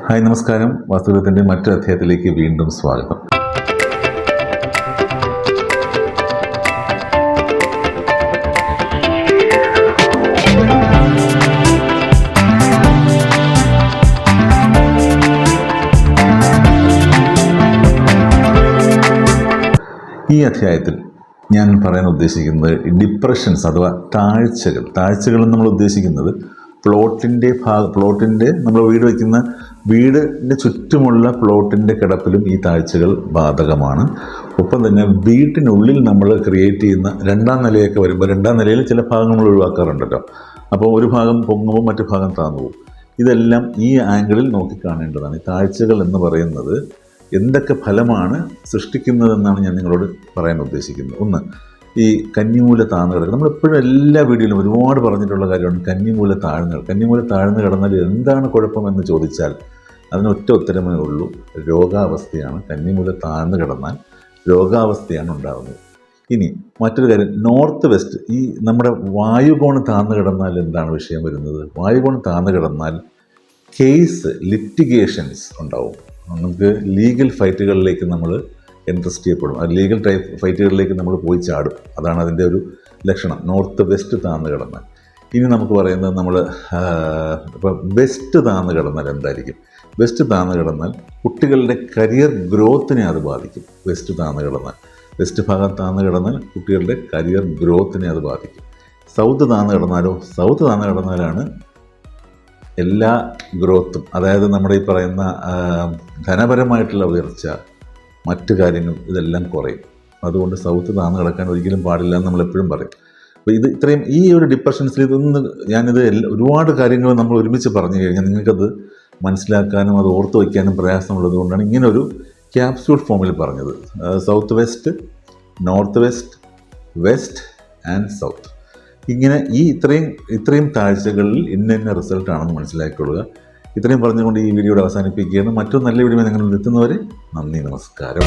Hi നമസ്കാരം. വാസ്തുവിദ്യത്തിൻ്റെ മറ്റൊരു അധ്യായത്തിലേക്ക് വീണ്ടും സ്വാഗതം. ഈ അധ്യായത്തിൽ ഞാൻ പറയാൻ ഉദ്ദേശിക്കുന്നത് ഡിപ്രഷൻസ് അഥവാ താഴ്ചകൾ നമ്മൾ ഉദ്ദേശിക്കുന്നത് പ്ലോട്ടിൻ്റെ നമ്മൾ വീട് വയ്ക്കുന്ന വീടിൻ്റെ ചുറ്റുമുള്ള പ്ലോട്ടിൻ്റെ കിടപ്പിലും ഈ താഴ്ചകൾ ബാധകമാണ്. ഒപ്പം തന്നെ വീട്ടിനുള്ളിൽ നമ്മൾ ക്രിയേറ്റ് ചെയ്യുന്ന രണ്ടാം നിലയൊക്കെ വരുമ്പോൾ രണ്ടാം നിലയിൽ ചില ഭാഗങ്ങൾ നമ്മൾ ഒഴിവാക്കാറുണ്ടല്ലോ. അപ്പോൾ ഒരു ഭാഗം പൊങ്ങുമ്പോൾ മറ്റു ഭാഗം താന്നു പോകും. ഇതെല്ലാം ഈ ആംഗിളിൽ നോക്കിക്കാണേണ്ടതാണ്. ഈ താഴ്ചകൾ എന്ന് പറയുന്നത് എന്തൊക്കെ ഫലമാണ് സൃഷ്ടിക്കുന്നതെന്നാണ് ഞാൻ നിങ്ങളോട് പറയാൻ ഉദ്ദേശിക്കുന്നത്. ഒന്ന്, ഈ കന്നിമൂല താഴ്ന്നു കിടക്കുക. നമ്മളെപ്പോഴും എല്ലാ വീഡിയോയിലും ഒരുപാട് പറഞ്ഞിട്ടുള്ള കാര്യമാണ് കന്നിമൂല താഴ്ന്നു കിടന്നാൽ എന്താണ് കുഴപ്പമെന്ന് ചോദിച്ചാൽ അതിന് ഒറ്റ ഉത്തരമേ ഉള്ളൂ, രോഗാവസ്ഥയാണ്. കന്നിമൂല താഴ്ന്നു കിടന്നാൽ രോഗാവസ്ഥയാണ് ഉണ്ടാകുന്നത്. ഇനി മറ്റൊരു കാര്യം, നോർത്ത് വെസ്റ്റ്, ഈ നമ്മുടെ വായുകോണ് താഴ്ന്നു കിടന്നാൽ എന്താണ് വിഷയം വരുന്നത്? വായുകോണ് താഴ്ന്നു കിടന്നാൽ ലിറ്റിഗേഷൻസ് ഉണ്ടാവും. നമുക്ക് ലീഗൽ ഫൈറ്റുകളിലേക്ക് നമ്മൾ ഇൻട്രസ്റ്റ് ചെയ്യപ്പെടും. ആ ലീഗൽ ഫൈറ്റുകളിലേക്ക് നമ്മൾ പോയി ചാടും. അതാണ് അതിൻ്റെ ഒരു ലക്ഷണം, നോർത്ത് വെസ്റ്റ് താഴ്ന്നു കിടന്നാൽ. ഇനി നമുക്ക് പറയുന്നത് നമ്മൾ ഇപ്പോൾ വെസ്റ്റ് താഴ്ന്നു കിടന്നാൽ എന്തായിരിക്കും? വെസ്റ്റ് താഴ്ന്നു കിടന്നാൽ കുട്ടികളുടെ കരിയർ ഗ്രോത്തിനെ അത് ബാധിക്കും. വെസ്റ്റ് ഭാഗം താഴ്ന്നു കിടന്നാൽ കുട്ടികളുടെ കരിയർ ഗ്രോത്തിനെ അത് ബാധിക്കും. സൗത്ത് താഴ്ന്നു കിടന്നാലാണ് എല്ലാ ഗ്രോത്തും, അതായത് നമ്മുടെ ഈ പറയുന്ന ധനപരമായിട്ടുള്ള ഉയർച്ച, മറ്റു കാര്യങ്ങൾ ഇതെല്ലാം കുറയും. അതുകൊണ്ട് സൗത്ത് താഴ്ന്നു കിടക്കാൻ ഒരിക്കലും പാടില്ല എന്ന് നമ്മളെപ്പോഴും പറയും. അപ്പോൾ ഇത്രയും ഈ ഒരു ഡിപ്രഷൻസിൽ ഞാനിത് ഒരുപാട് കാര്യങ്ങൾ നമ്മൾ ഒരുമിച്ച് പറഞ്ഞു കഴിഞ്ഞാൽ നിങ്ങൾക്കത് മനസ്സിലാക്കാനും അത് ഓർത്ത് വയ്ക്കാനും പ്രയാസമുള്ളത് കൊണ്ടാണ് ഇങ്ങനൊരു ക്യാപ്സ്യൂൾ ഫോമിൽ പറഞ്ഞത്. South west, north west and south, ഇങ്ങനെ ഈ ഇത്രയും താഴ്ചകളിൽ ഇന്ന റിസൾട്ടാണെന്ന് മനസ്സിലാക്കിക്കൊള്ളുക. ഇത്രയും പറഞ്ഞുകൊണ്ട് ഈ വീഡിയോയുടെ അവസാനിപ്പിക്കുകയാണ്. മറ്റൊരു നല്ല വീഡിയോ നിങ്ങൾ എത്തുന്നവരെ നന്ദി, നമസ്കാരം.